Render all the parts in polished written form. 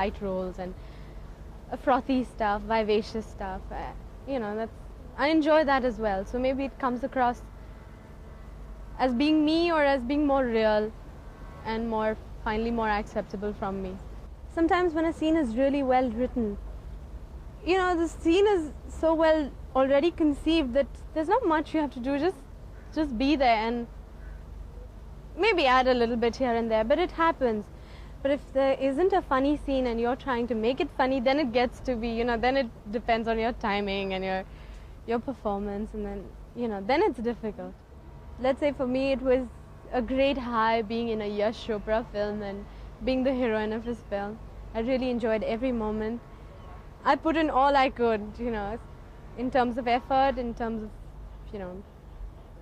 light roles and frothy stuff, vivacious stuff. I enjoy that as well. So maybe it comes across as being me or as being more real and finally more acceptable from me. Sometimes when a scene is really well written, the scene is so well already conceived that there's not much you have to do, just be there and maybe add a little bit here and there, but it happens. But if there isn't a funny scene and you're trying to make it funny, then it gets to be, then it depends on your timing and your performance, and then it's difficult. Let's say for me it was a great high being in a Yash Chopra film and being the heroine of his film. I really enjoyed every moment. I put in all I could, in terms of effort, in terms of,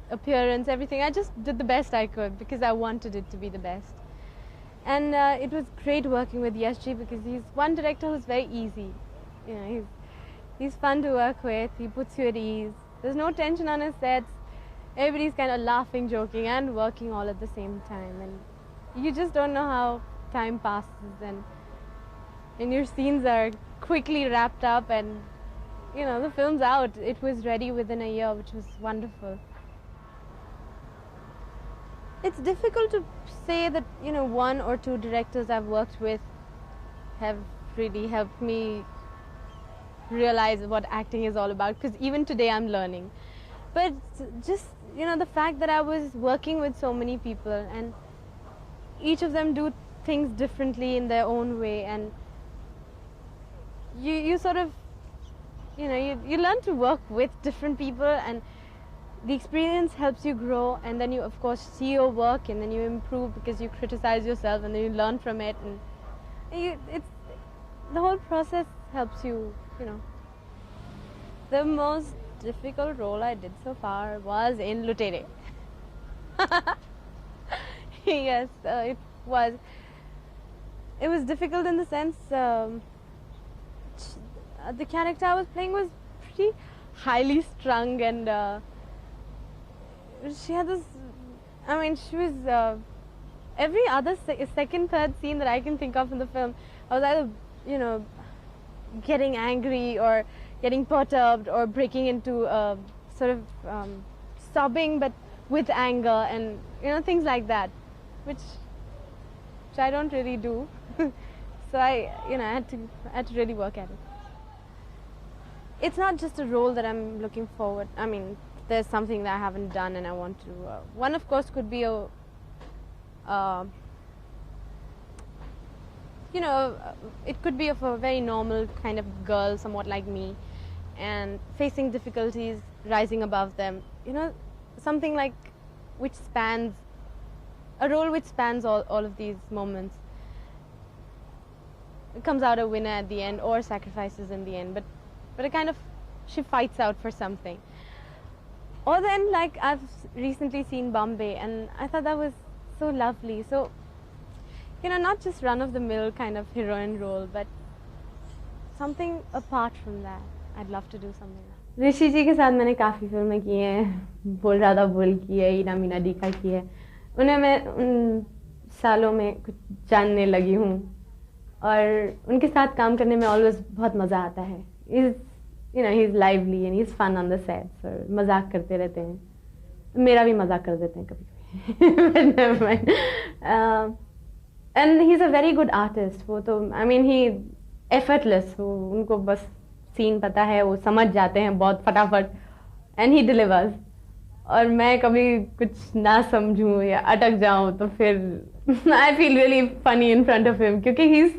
appearance, everything. I just did the best I could because I wanted it to be the best. And it was great working with Yashji because he's one director who's very easy. He's fun to work with. He puts you at ease. There's no tension on his sets. Everybody's kind of laughing, joking, and working all at the same time. And you just don't know how time passes. And your scenes are quickly wrapped up, and the film's out. It was ready within a year, which was wonderful. It's difficult to say that one or two directors I've worked with have really helped me realize what acting is all about, because even today I'm learning. But just the fact that I was working with so many people and each of them do things differently in their own way, and you sort of you learn to work with different people, and the experience helps you grow, and then you of course see your work and then you improve because you criticize yourself and then you learn from it, and it's the whole process helps you. The most difficult role I did so far was in Lutere. Yes, it was. It was difficult in the sense the character I was playing was pretty highly strung, and she had this. She was every other second, third scene that I can think of in the film, I was either getting angry or getting perturbed or breaking into sort of sobbing, but with anger, and things like that, which I don't really do. So I had to really work at it. It's not just a role that I'm looking forward. There's something that I haven't done and I want to. One, of course, could be it could be of a very normal kind of girl, somewhat like me, and facing difficulties, rising above them. Something like a role which spans all of these moments. It comes out a winner at the end, or sacrifices in the end, but a kind of, she fights out for something. Or then, like, I've recently seen Bombay, and I thought that was so lovely. So, not just run-of-the-mill kind of heroine role, but something apart from that. I'd love to do something like that. ऋषि जी के साथ मैंने काफ़ी फिल्में की हैं, बोल राधा बोल की है, ईना मीना डी का की है. उन्हें मैं उन सालों में कुछ जानने लगी हूँ, और उनके साथ काम करने में ऑलवेज बहुत मज़ा आता है. He's lively and he's fun on the sets, और मजाक करते रहते हैं. मेरा भी मजाक कर देते हैं कभी-कभी. But never mind. And he's a very good artist. वो तो he effortless. वो उनको बस सीन पता है, वो समझ जाते हैं बहुत फटाफट, and he delivers. और मैं कभी कुछ ना समझूं या अटक जाऊं तो फिर I feel really funny in front of him, क्योंकि he's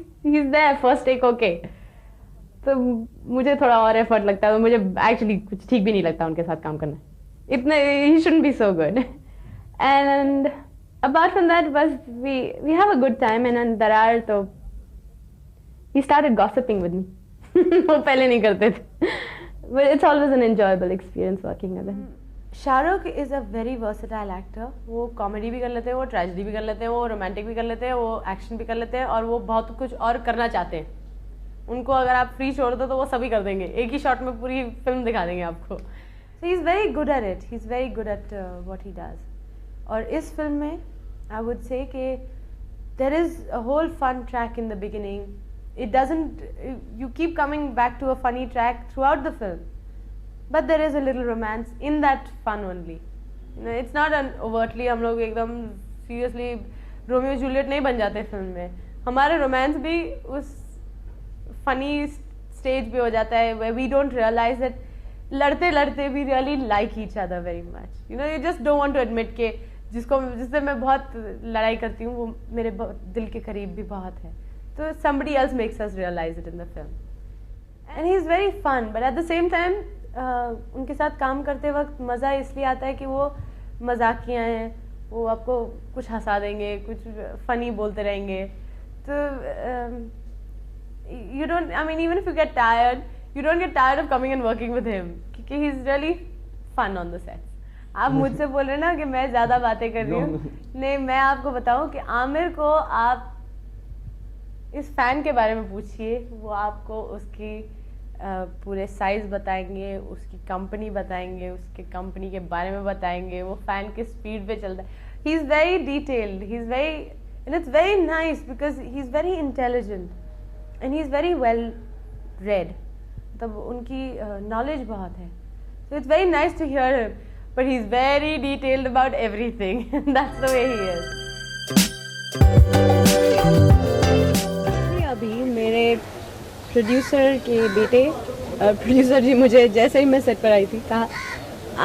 there first take okay. तो मुझे थोड़ा और एफर्ट लगता है, तो मुझे एक्चुअली कुछ ठीक भी नहीं लगता उनके साथ काम करना. इतना he shouldn't be so good. And apart from that, बस we have a good time, and Darar तो he started gossiping with me. वो पहले नहीं करते थे. But it's always an enjoyable experience working with him. Shahrukh is a very versatile actor. वो comedy भी कर लेते हैं, वो ट्रेजेडी भी कर लेते हैं, वो रोमांटिक भी कर लेते हैं, वो एक्शन भी कर लेते हैं, और वो बहुत कुछ और करना चाहते हैं. उनको अगर आप फ्री छोड़ दो तो वो सभी कर देंगे, एक ही शॉट में पूरी फिल्म दिखा देंगे आपको. So he's very good at it. He's very good at what he does. और इस फिल्म में I would say कि there is a whole fun track in the beginning. it doesn't, you keep coming back to a funny track throughout the film, but there is a little romance in that fun only. You know, it's not an overtly हम लोग एकदम seriously Romeo Juliet नहीं बन जाते film में. हमारे romance भी उस फनी स्टेज पे हो जाता है where we don't realize that लड़ते लड़ते we really like each other very much. You know, you just don't want to admit के जिससे मैं बहुत लड़ाई करती हूँ वो मेरे दिल के करीब भी बहुत है. तो somebody else makes us realize it in the film. And he is very fun, but at the same time उनके साथ काम करते वक्त मज़ा इसलिए आता है कि वो मजाकिया हैं, वो आपको कुछ हंसा देंगे, कुछ फनी बोलते रहेंगे. तो you don't, I mean, even if you get tired, you don't get tired of coming and working with him क्योंकि he is really fun on the sets. आप मुझसे बोल रहे ना कि मैं ज़्यादा बातें कर रही हूँ. नहीं, मैं आपको बताऊँ कि आमिर को आप इस फैन के बारे में पूछिए, वो आपको उसकी पूरे साइज बताएंगे, उसकी कंपनी बताएंगे, उसके कंपनी के बारे में बताएंगे, वो फैन के स्पीड पे चलता है. He is very detailed, he is very, and it's very nice because he is very intelligent and he is very well read. तब उनकी नॉलेज बहुत है. So it's very nice to hear him, but he is very detailed about everything. That's the way he is. अभी मेरे producer के बेटे, producer जी मुझे जैसे ही मैं सेट पर आई थी कहा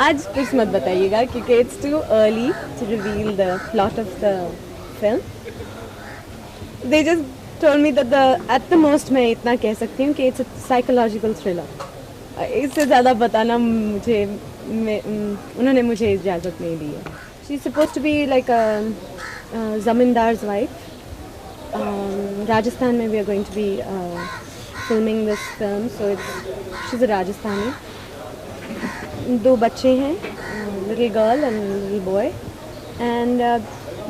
आज ट्विस्ट मत बताइएगा क्योंकि it's too early to reveal the plot of the film. They just told me that at the most मैं इतना कह सकती हूँ कि इट्स अ साइकोलॉजिकल थ्रिलर. इससे ज़्यादा बताना मुझे उन्होंने मुझे इजाज़त नहीं दी है. She is supposed to be like a zamindar's wife. Rajasthan में we are going to be filming this film, so she's a Rajasthani. दो बच्चे हैं, little girl and little boy, and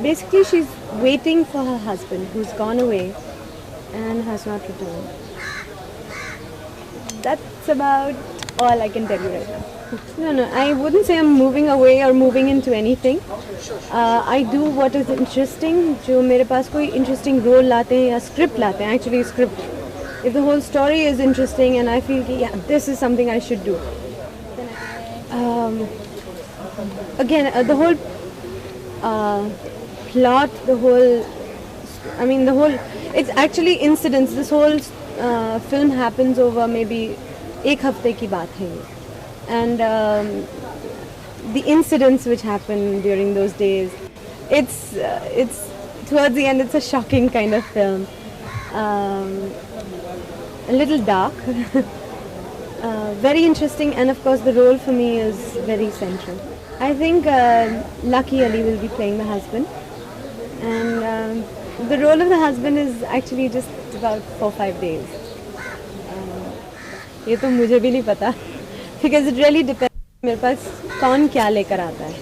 basically she's waiting for her husband who's gone away and has not returned. That's about all I can tell you right now. No, I wouldn't say I'm moving away or moving into anything. I do what is interesting. जो मेरे पास कोई interesting role लाते हैं या script लाते हैं, actually script. If the whole story is interesting and I feel कि yeah, this is something I should do. Again, the whole plot, the whole, it's actually incidents. This whole film happens over maybe एक हफ्ते की बात है ये. And the incidents which happened during those days, it's towards the end it's a shocking kind of film, a little dark, very interesting, and of course the role for me is very central. I think Lucky Ali will be playing the husband, and the role of the husband is actually just about 4-5 days. ये तो मुझे भी नहीं पता because it really depends मेरे पास कौन क्या लेकर आता है.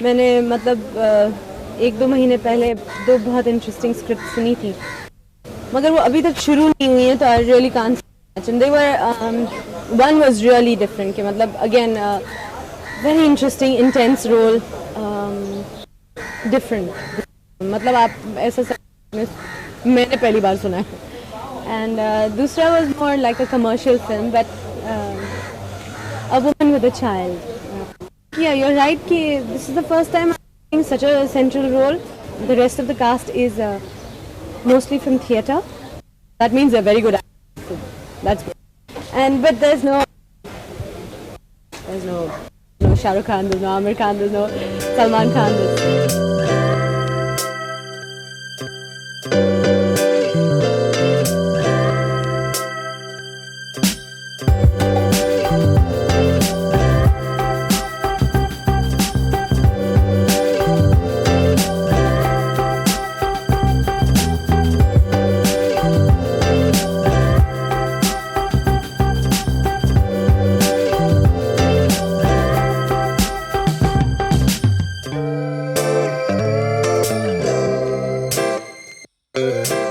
मैंने मतलब 1-2 महीने पहले 2 बहुत इंटरेस्टिंग स्क्रिप्ट सुनी थी मगर वो अभी तक शुरू नहीं हुई है, तो I really can't imagine. They were one was really different कि मतलब again very interesting intense role, different मतलब आप ऐसा मैंने पहली बार सुना है. And दूसरा was more like a commercial film, but a woman with a child. Yeah, you're right कि this is the first time I'm playing such a central role. The rest of the cast is mostly from theatre. That means they're very good actors. That's good. And but there's no Shah Rukh Khan, there's no Amir Khan, there's no Salman Khan. There's